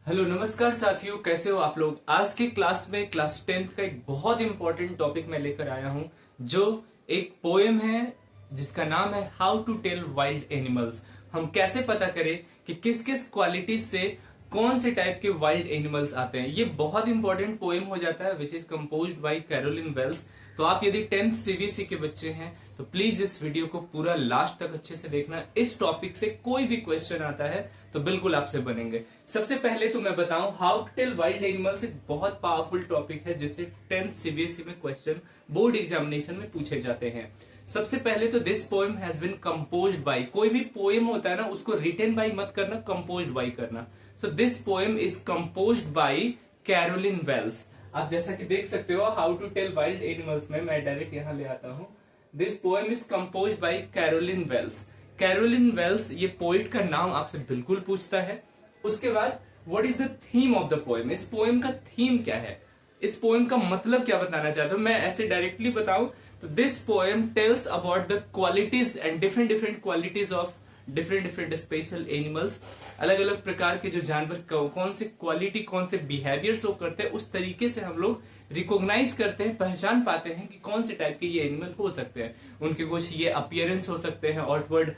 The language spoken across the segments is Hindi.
हेलो नमस्कार साथियों, कैसे हो आप लोग। आज के क्लास में क्लास 10th का एक बहुत इंपॉर्टेंट टॉपिक मैं लेकर आया हूं, जो एक पोएम है जिसका नाम है how to tell wild animals. हम कैसे पता करें कि किस किस क्वालिटीज से कौन से टाइप के वाइल्ड एनिमल्स आते हैं। ये बहुत इंपॉर्टेंट पोएम हो जाता है which is composed by Caroline Wells. तो आप यदि 10th सीबीएसई के बच्चे हैं तो प्लीज इस वीडियो को पूरा लास्ट तक अच्छे से देखना। इस टॉपिक से कोई भी क्वेश्चन आता है तो बिल्कुल आपसे बनेंगे। सबसे पहले तो मैं बताऊं, how to tell wild animals एक बहुत पावरफुल टॉपिक है जिसे 10th सीबीएसई में क्वेश्चन बोर्ड एग्जामिनेशन में पूछे जाते हैं। सबसे पहले तो this poem has been composed by, कोई भी पोएम होता है ना उसको रिटन बाय मत करना, कंपोज्ड बाय करना। So this poem is composed by Caroline Wells. आप जैसा कि देख सकते हो how to tell wild animals में मैं डायरेक्ट यहां ले आता हूं। This poem is composed by Caroline Wells. Caroline Wells ये पोइट का नाम आपसे बिल्कुल पूछता है। उसके बाद what is the theme of the poem, इस पोएम का थीम क्या है, इस पोएम का मतलब क्या बताना चाहता हूं। मैं ऐसे डायरेक्टली बताऊं तो this poem tells about the qualities and different different qualities of different different special animals. अलग अलग प्रकार के जो जानवर कौन से क्वालिटी कौन से बिहेवियर शो करते हैं, उस तरीके से हम लोग रिकॉग्नाइज करते हैं, पहचान पाते हैं कि कौन से टाइप के ये एनिमल हो सकते हैं। उनके कुछ ये अपीयरेंस हो सकते हैं, आउटवर्ड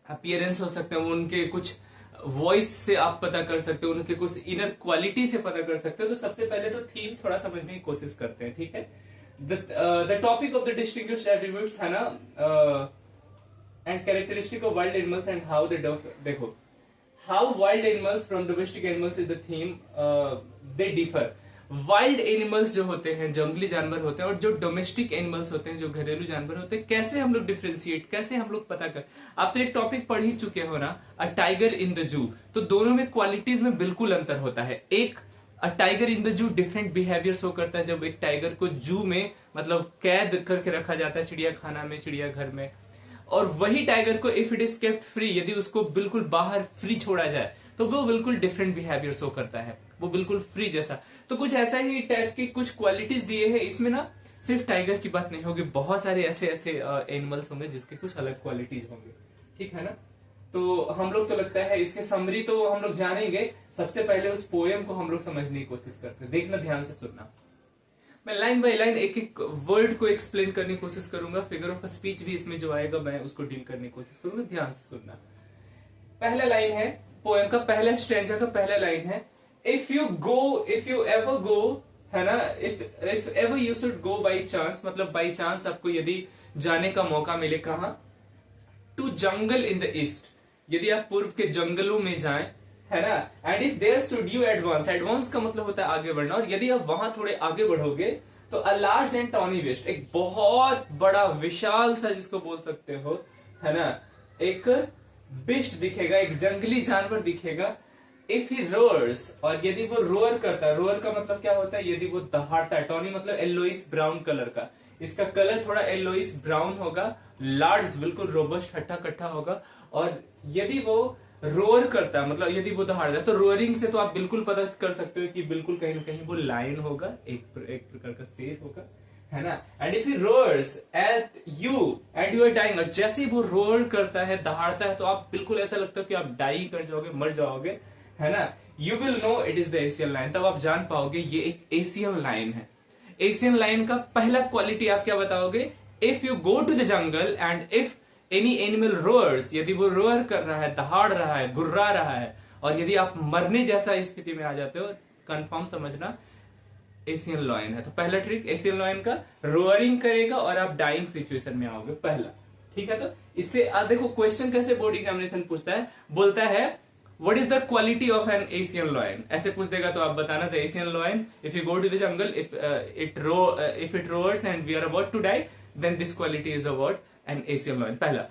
अपीयरेंस हो सकते हैं, उनके कुछ वॉइस से आप पता कर सकते हो, उनके कुछ इनर क्वालिटी से पता कर सकते हो। तो सबसे पहले तो थीम थोड़ा समझने की कोशिश करते हैं, ठीक है। The topic of the distinguished attributes है ना, and characteristic of wild animals and how they देखो, how wild animals from domestic animals is the theme, they differ. Wild animals जो होते हैं, जंगली जानवर होते हैं, और जो डोमेस्टिक एनिमल्स होते हैं, जो घरेलू जानवर होते हैं, कैसे हम लोग डिफ्रेंशिएट, कैसे हम लोग पता कर। आप तो एक टॉपिक पढ़ ही चुके हो ना, a tiger in the zoo. तो दोनों में क्वालिटीज में बिल्कुल अंतर होता है। एक a tiger in the zoo different behaviour show करता है। जब एक टाइगर को जू में मतलब कैद करके रखा जाता है, चिड़िया खाना में, चिड़ियाघर में, और वही टाइगर को if it is kept free, यदि उसको बिल्कुल बाहर फ्री छोड़ा जाए तो वो बिल्कुल डिफरेंट बिहेवियर शो करता है, वो बिल्कुल फ्री जैसा। तो कुछ ऐसा ही टाइप की कुछ क्वालिटीज दिए हैं इसमें ना। सिर्फ टाइगर की बात नहीं होगी, बहुत सारे ऐसे ऐसे एनिमल्स होंगे जिसके कुछ अलग क्वालिटीज होंगे, ठीक है ना। तो हम लोग तो लगता है इसके समरी तो हम लोग जानेंगे। सबसे पहले उस पोएम को हम लोग समझने की कोशिश करते हैं। देखना, ध्यान से सुनना। मैं लाइन बाय लाइन एक एक वर्ड को एक्सप्लेन करने की कोशिश करूंगा। फिगर ऑफ स्पीच भी इसमें जो आएगा मैं उसको डील करने की कोशिश करूंगा। ध्यान से सुनना। पहला लाइन है पोएम का, पहला स्ट्रेंजा का पहला लाइन है, इफ यू एवर गो, है ना, if ever you should go by chance, मतलब बाई चांस आपको यदि जाने का मौका मिले, कहा, to jungle in the east, यदि आप पूर्व के जंगलों में जाएं, है ना, and if there should you advance, advance का मतलब होता है आगे बढ़ना, और यदि आप वहां थोड़े आगे बढ़ोगे तो a large and tawny waste, एक बहुत बड़ा विशाल सा जिसको बोल सकते हो, है ना, एक बिस्ट दिखेगा, एक जंगली जानवर दिखेगा। इफ ही रोअर्स, और यदि वो रोअर करता है, रोअर का मतलब क्या होता है, यदि वो दहाड़ता है, टॉनी मतलब येलोइश ब्राउन कलर का, इसका कलर थोड़ा येलोइश ब्राउन होगा, लार्ज बिल्कुल रोबस्ट हट्टा कट्टा होगा। और यदि वो रोअर करता है, मतलब यदि वो दहाड़ता है, तो रोअरिंग से तो आप बिल्कुल पता कर सकते हो कि बिल्कुल कहीं ना कहीं वो लायन होगा, एक प्रकार का शेर होगा, है ना। And if he roars at you and you are dying, और जैसे ही वो रोअर करता है, दहाड़ता है, तो आप बिल्कुल ऐसा लगता है कि आप डाई कर जाओगे, मर जाओगे, है ना। You will know it is the Asian lion, तब आप जान पाओगे ये एक एशियन लायन है। एशियन लायन का पहला क्वालिटी आप क्या बताओगे, if you go to the jungle and if any animal roars, यदि वो रोअर कर रहा है, दहाड़ रहा है, गुर्रा रहा है, और यदि आप मरने जैसा स्थिति में आ जाते हो, कंफर्म समझना एशियन लायन है। तो पहला ट्रिक एशियन लायन का, रोअरिंग करेगा और आप डाइंग सिचुएशन में आओगे, पहला, ठीक है। तो इससे देखो क्वेश्चन कैसे बोर्ड एग्जामिनेशन पूछता है, बोलता है what is the quality of an Asian lion, ऐसे पूछ देगा तो आप बताना the Asian lion, if you go to the jungle, if it roars and we are about to die, then this quality is about an Asian lion, पहला।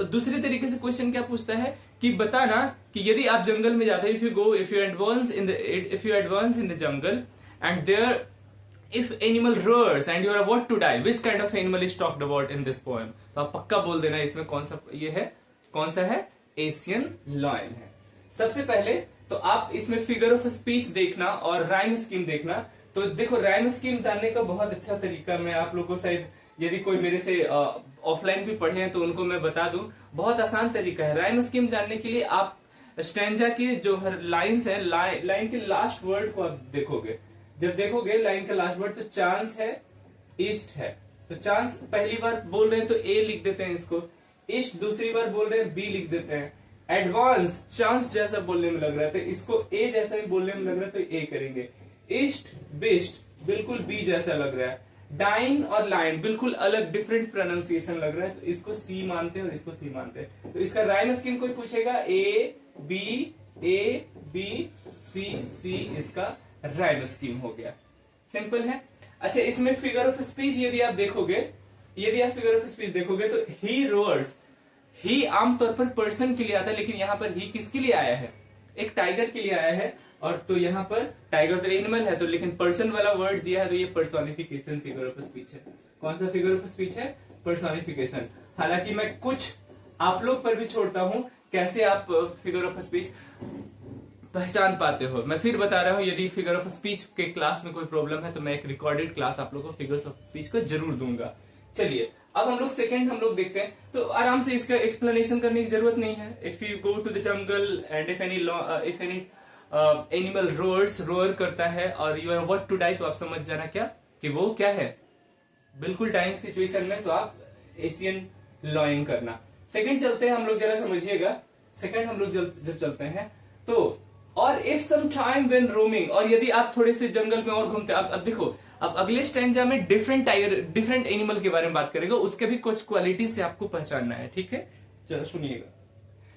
दूसरे तरीके से क्वेश्चन क्या पूछता है कि बताना कि यदि आप जंगल में जाते हैं, if you advance in the jungle and there if animal roars and you are about to die, which kind of animal is talked about in this poem। तो आप पक्का बोल देना इसमें कौन सा ये है, कौन सा है, एशियन लायन है। सबसे पहले तो आप इसमें फिगर ऑफ स्पीच देखना और राइम स्कीम देखना। तो देखो राइम स्कीम जानने का बहुत अच्छा तरीका, मैं आप लोगों को शायद यदि कोई मेरे से ऑफलाइन भी पढ़े हैं तो उनको मैं बता दूं, बहुत आसान तरीका है। राइम स्कीम जानने के लिए आप स्टैंजा की जो हर लाइन्स है, लाइन के लास्ट वर्ड को आप देखोगे, जब देखोगे लाइन का लास्ट वर्ड, तो चांस है, ईस्ट है। तो चांस पहली बार बोल रहे हैं तो ए लिख देते हैं इसको, ईस्ट दूसरी बार बोल रहे हैं बी लिख देते हैं, एडवांस चांस जैसा बोलने में लग रहा है तो इसको ए जैसा ही बोलने में लग रहा है तो ए करेंगे, ईस्ट बेस्ट बिल्कुल बी जैसा लग रहा है, डाइन और लाइन बिल्कुल अलग डिफरेंट प्रोनाउंसिएशन लग रहा है तो इसको सी मानते हैं और इसको सी मानते हैं। तो इसका राइम स्कीम कोई पूछेगा ए बी सी सी, इसका राइम स्कीम हो गया, सिंपल है। अच्छा, इसमें फिगर ऑफ स्पीच यदि आप फिगर ऑफ स्पीच देखोगे तो ही रोअर्स, ही आमतौर पर पर्सन के लिए आता है, लेकिन यहाँ पर ही किसके लिए आया है, एक टाइगर के लिए आया है। और तो यहाँ पर टाइगर तो एनिमल है, तो लेकिन पर्सन वाला वर्ड दिया है तो ये पर्सोनिफिकेशन फिगर ऑफ स्पीच है। कौन सा फिगर ऑफ स्पीच है, पर्सोनिफिकेशन। हालांकि मैं कुछ आप लोग पर भी छोड़ता हूं कैसे आप फिगर ऑफ स्पीच पहचान पाते हो। मैं फिर बता रहा हूं, यदि फिगर ऑफ स्पीच के क्लास में कोई प्रॉब्लम है तो मैं एक रिकॉर्डेड क्लास आप लोगों को फिगर्स ऑफ स्पीच को जरूर दूंगा। चलिए अब हम लोग देखते हैं, तो आराम से इसका एक्सप्लेनेशन करने की जरूरत नहीं है। If you go to the jungle and if any animal roar करता है और you are about to die, तो आप समझ जाना क्या कि वो क्या है, बिल्कुल डाइंग सिचुएशन में, तो आप एशियन लॉइन करना। सेकंड चलते हैं हम लोग, जरा समझिएगा। सेकंड हम लोग जब चलते हैं तो, और if some time when roaming, और यदि आप थोड़े से जंगल में और घूमते, अब देखो, अब अगले स्टैंजा में डिफरेंट एनिमल के बारे में बात करेगा, उसके भी कुछ क्वालिटी से आपको पहचानना है, ठीक है। चलो सुनिएगा।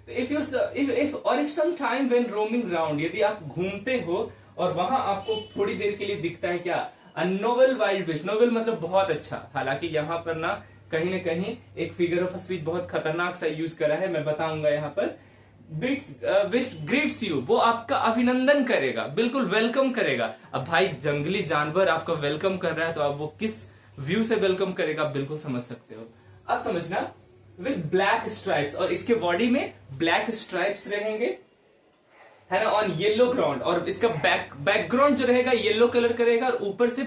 If some time when roaming round, यदि आप घूमते हो और वहां आपको थोड़ी देर के लिए दिखता है क्या, a novel wild beast. Novel मतलब बहुत अच्छा, हालांकि यहाँ पर ना कहीं एक फिगर ऑफ स्पीच बहुत खतरनाक सा यूज करा है, मैं बताऊंगा यहाँ पर। विस्ट ग्रीट्स यू, वो आपका अभिनंदन करेगा, बिल्कुल वेलकम करेगा। अब भाई जंगली जानवर आपका वेलकम कर रहा है तो आप वो किस व्यू से वेलकम करेगा आप बिल्कुल समझ सकते हो। अब समझना, विद ब्लैक स्ट्राइप्स, और इसके बॉडी में ब्लैक स्ट्राइप्स रहेंगे, है ना, ऑन येलो ग्राउंड, और इसका बैकग्राउंड जो रहेगा येलो कलर का रहेगा और ऊपर से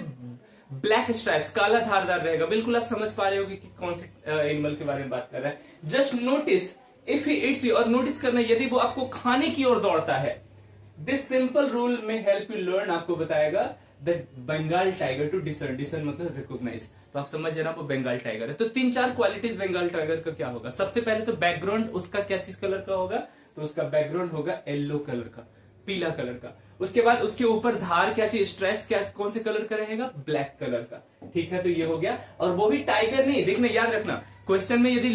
ब्लैक स्ट्राइप्स काला धारदार रहेगा। बिल्कुल आप समझ पा रहे हो कि कौन से एनिमल के बारे में बात कर रहा है। Just notice if he eats you, और नोटिस करना यदि वो आपको खाने की ओर दौड़ता है। दिस सिंपल रूल में हेल्प यू लर्न, आपको बताएगा the Bengal tiger to discern, discern मतलब रिकॉग्नाइज, तो आप समझ जाना वो बंगाल टाइगर है। तो 3-4 क्वालिटीज बंगाल टाइगर का क्या होगा। सबसे पहले तो बैकग्राउंड उसका क्या चीज कलर का होगा, तो उसका बैकग्राउंड होगा येलो कलर का, पीला कलर का। उसके बाद उसके ऊपर धार क्या चीज, स्ट्राइप्स क्या, कौन से कलर का रहेगा, ब्लैक कलर का, ठीक है। तो ये हो गया, और वो भी टाइगर नहीं, देखना याद रखना क्वेश्चन में यदि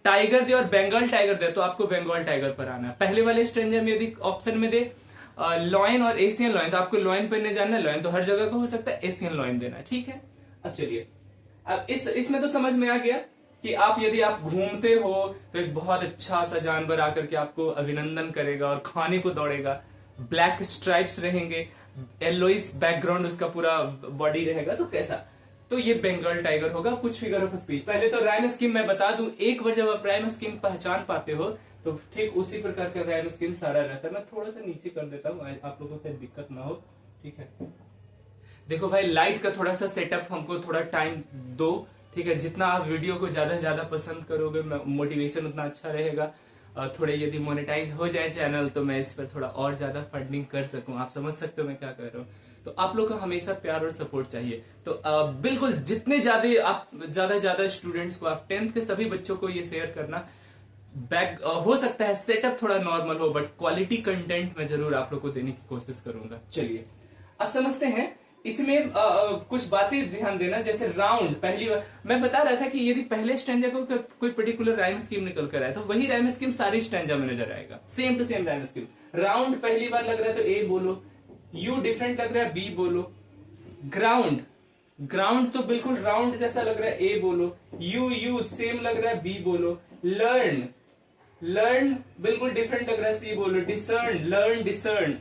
टाइगर दे और बंगाल टाइगर दे तो आपको बंगाल टाइगर पर आना है। पहले वाले स्ट्रेंजर में यदि ऑप्शन में दे लॉयन और एशियन लॉयन, तो आपको लॉयन पहनने जाना है। लॉयन तो हर जगह का हो सकता है, एशियन लॉयन देना है, ठीक है। अब चलिए, अब इसमें तो समझ में आ गया कि यदि आप घूमते हो तो एक बहुत अच्छा सा जानवर आकर के आपको अभिनंदन करेगा और खाने को दौड़ेगा, ब्लैक स्ट्राइप्स रहेंगे, येलोइश बैकग्राउंड उसका पूरा बॉडी रहेगा, तो कैसा, तो ये बंगाल टाइगर होगा। कुछ फिगर ऑफ स्पीच, पहले तो राइम स्कीम मैं बता दूं, एक बार जब आप राइम स्कीम पहचान पाते हो तो ठीक उसी प्रकार का राइम स्कीम सारा रहता है। मैं थोड़ा सा नीचे कर देता हूँ, आप लोगों से दिक्कत ना हो, ठीक है। देखो भाई, लाइट का थोड़ा सा सेटअप हमको थोड़ा टाइम दो, ठीक है। जितना आप वीडियो को ज्यादा से ज्यादा पसंद करोगे, मोटिवेशन उतना अच्छा रहेगा। थोड़े यदि मोनेटाइज हो जाए चैनल तो मैं इस पर थोड़ा और ज्यादा फंडिंग कर सकूं। आप समझ सकते हो मैं क्या कर रहा हूँ। तो आप लोग को हमेशा प्यार और सपोर्ट चाहिए। तो बिल्कुल जितने ज्यादा स्टूडेंट्स को, आप 10th के सभी बच्चों को ये शेयर करना। हो सकता है सेटअप थोड़ा नॉर्मल हो, बट क्वालिटी कंटेंट मैं जरूर आप लोग को देने की कोशिश करूंगा। चलिए अब समझते हैं, इसमें कुछ बातें ध्यान देना। जैसे राउंड, पहली बार मैं बता रहा था कि यदि पहले स्टैंजा को कोई पर्टिकुलर राइम स्कीम निकल कर आए तो वही राइम स्कीम सारी स्टैंजा में नजर आएगा, same to same rhyme scheme. Round पहली बार लग रहा है तो ए बोलो, यू डिफरेंट लग रहा है बी बोलो, ग्राउंड तो बिल्कुल राउंड जैसा लग रहा है ए बोलो, यू सेम लग रहा है बी बोलो, लर्न बिल्कुल डिफरेंट लग रहा है सी बोलो, डिसर्न,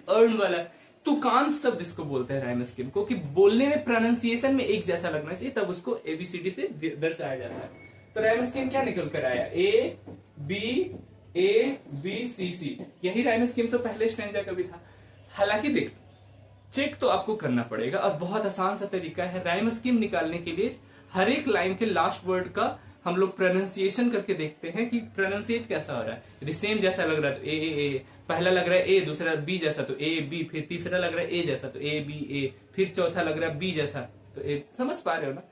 अर्न वाला तुकांत शब्द इसको बोलते हैं राइम स्कीम को, कि बोलने में प्रोनाउंसिएशन में एक जैसा लगना चाहिए, तब उसको एबीसीडी से दर्शाया जाता है। तो राइम स्कीम क्या निकल कर आया, ए बी सी, यही राइम स्कीम तो पहले स्टैंजा का भी था। हालांकि देख, चेक तो आपको करना पड़ेगा और बहुत आसान सा तरीका है राइम स्कीम निकालने के लिए। हर एक लाइन के लास्ट वर्ड का हम लोग प्रोनाउंसिएशन करके देखते हैं कि प्रोनाउंसिएट कैसा हो रहा है। यदि सेम जैसा लग रहा है तो ए, पहला लग रहा है ए, दूसरा बी जैसा तो ए बी, फिर तीसरा लग रहा है ए जैसा तो ए बी ए, फिर चौथा लग रहा है बी जैसा तो ए। समझ पा रहे हो ना?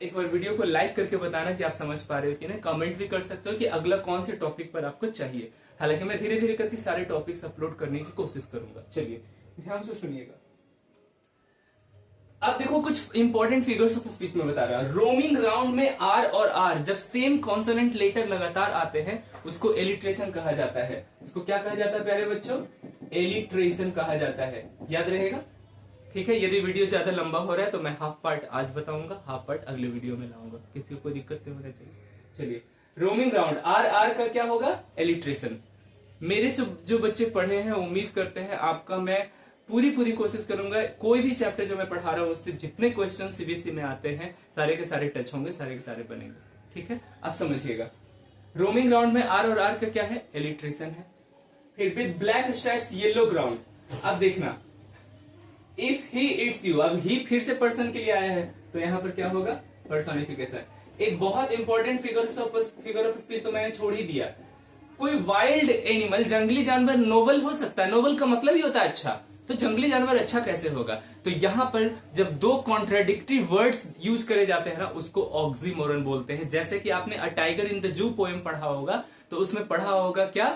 एक बार वीडियो को लाइक करके बताना कि आप समझ पा रहे हो कि नहीं। कमेंट भी कर सकते हो कि अगला कौन से टॉपिक पर आपको चाहिए। हालांकि मैं धीरे धीरे करके सारे टॉपिक्स अपलोड करने की कोशिश करूंगा। चलिए ध्यान से सुनिएगा। अब देखो कुछ इंपॉर्टेंट फिगर्स ऑफ स्पीच में बता रहा है। रोमिंग राउंड में आर और आर जब सेम कॉन्सोनेंट लेटर लगातार आते हैं उसको एलिट्रेशन कहा जाता है। उसको क्या कहा जाता है प्यारे बच्चों? एलिट्रेशन कहा जाता है। याद रहेगा? ठीक है। यदि वीडियो ज्यादा लंबा हो रहा है तो मैं हाफ पार्ट आज बताऊंगा, हाफ पार्ट अगले वीडियो में लाऊंगा। किसी को कोई दिक्कत नहीं होना चाहिए। चलिए रोमिंग राउंड आर आर का क्या होगा? एलिट्रेशन। मेरे से जो बच्चे पढ़े हैं उम्मीद करते हैं आपका मैं पूरी कोशिश करूंगा। कोई भी चैप्टर जो मैं पढ़ा रहा हूं उससे जितने क्वेश्चन सीबीएसई में आते हैं सारे के सारे टच होंगे, सारे के सारे बनेंगे। ठीक है, आप समझिएगा। रोमिंग राउंड में आर और आर का क्या है? एलिट्रेशन है। फिर with black stripes yellow ground. अब देखना, इफ ही इट्स यू, अब ही फिर से पर्सन के लिए आया है तो यहां पर क्या होगा? पर्सोनिफिकेशन। एक बहुत इंपॉर्टेंट फिगर ऑफ स्पीच तो मैंने छोड़ ही दिया। कोई वाइल्ड एनिमल, जंगली जानवर नोबल हो सकता है। नोबल का मतलब ही होता है अच्छा, तो जंगली जानवर अच्छा कैसे होगा? तो यहां पर जब दो कॉन्ट्राडिक्टरी वर्ड्स यूज करे जाते हैं ना उसको ऑक्सीमोरन बोलते हैं। जैसे कि आपने a tiger in the zoo poem पढ़ा होगा तो उसमें पढ़ा होगा क्या?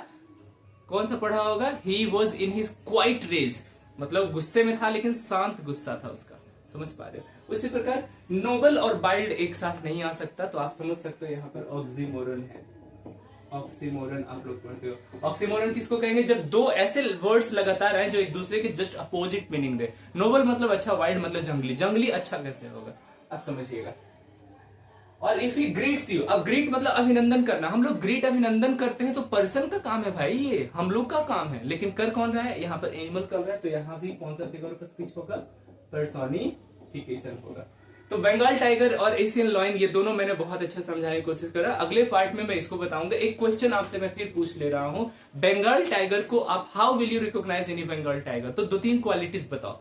कौन सा पढ़ा होगा? He was in his quiet rage, मतलब गुस्से में था लेकिन शांत गुस्सा था उसका। समझ पा रहे हो? उसी प्रकार नोबल और वाइल्ड एक साथ नहीं आ सकता, तो आप समझ सकते हो यहाँ पर ऑक्सीमोरन है। ऑक्सीमोरन आप लोग पढ़ते हो। ऑक्सीमोरन किसको कहेंगे? जब दो ऐसे वर्ड्स लगातार आए जो एक दूसरे के जस्ट अपोजिट मीनिंग दे। नोबल मतलब अच्छा, वाइल्ड मतलब जंगली। जंगली अच्छा कैसे होगा? आप समझिएगा। और इफ ही ग्रीट्स यू, अब ग्रीट मतलब अभिनंदन करना। हम लोग ग्रीट अभिनंदन करते हैं तो पर्सन का काम है भाई, ये हम लोग का काम है। लेकिन कर कौन रहा है? यहाँ पर एनिमल कर रहा है, तो यहाँ भी कौन सा फिगर ऑफ स्पीच होगा? पर्सोनिफिकेशन होगा। तो बंगाल टाइगर और एशियन लॉयन ये दोनों मैंने बहुत अच्छा समझाने की कोशिश करा। अगले पार्ट में मैं इसको बताऊंगा। एक क्वेश्चन आपसे मैं फिर पूछ ले रहा हूं, बंगाल टाइगर को आप how will you recognise any Bengal tiger? तो दो तीन क्वालिटीज बताओ।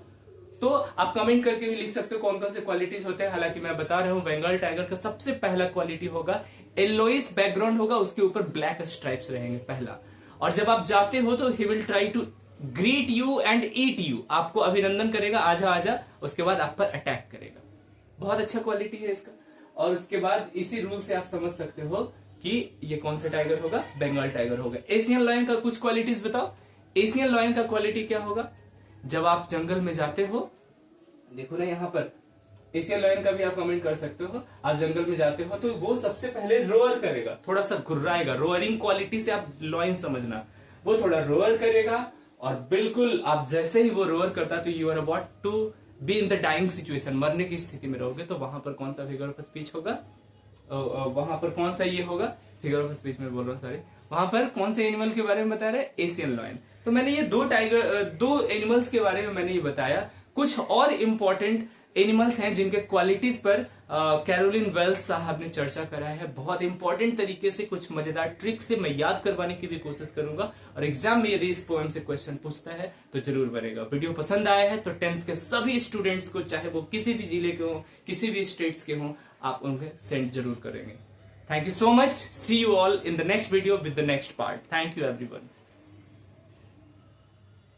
तो आप कमेंट करके भी लिख सकते हो कौन कौन से क्वालिटीज होते हैं। हालांकि मैं बता रहा हूं बंगाल टाइगर का सबसे पहला क्वालिटी होगा येलोइश बैकग्राउंड होगा, उसके ऊपर ब्लैक स्ट्राइप्स रहेंगे पहला। और जब आप जाते हो तो he will try to greet you and eat you, आपको अभिनंदन करेगा, आजा आजा, उसके बाद आप पर अटैक करेगा। बहुत अच्छा क्वालिटी है इसका। और उसके बाद इसी रूल से आप समझ सकते हो कि ये कौन सा टाइगर होगा? बंगाल टाइगर होगा। एशियन लॉयन का कुछ क्वालिटीज बताओ। एशियन लॉयन का क्वालिटी क्या होगा? जब आप जंगल में जाते हो, देखो ना यहाँ पर एशियन लॉयन का भी आप कमेंट कर सकते हो। आप जंगल में जाते हो तो वो सबसे पहले रोअर करेगा, थोड़ा सा घुर्राएगा। रोअरिंग क्वालिटी से आप लॉयन समझना, वो थोड़ा रोअर करेगा। और बिल्कुल आप जैसे ही वो रोअर करता है तो you are about to be in the dying situation, मरने की स्थिति में रहोगे, तो वहां पर कौन सा फिगर ऑफ स्पीच होगा? वहां पर कौन सा ये होगा? फिगर ऑफ स्पीच में बोल रहा हूँ, सॉरी। वहां पर कौन से एनिमल के बारे में बता रहे हैं? Asian lion. तो मैंने ये दो एनिमल्स के बारे में मैंने ये बताया। कुछ और इंपॉर्टेंट एनिमल्स हैं जिनके क्वालिटीज पर कैरोलिन वेल्स साहब ने चर्चा करा है। बहुत इंपॉर्टेंट तरीके से कुछ मजेदार ट्रिक से मैं याद करवाने की भी कोशिश करूंगा। और एग्जाम में यदि इस पोएम से क्वेश्चन पूछता है तो जरूर बनेगा। वीडियो पसंद आया है तो 10th के सभी स्टूडेंट्स को, चाहे वो किसी भी जिले के हों, किसी भी स्टेट्स के हों, आप उनके सेंड जरूर करेंगे। Thank you so much. See you all in the next video with the next part. Thank you everyone.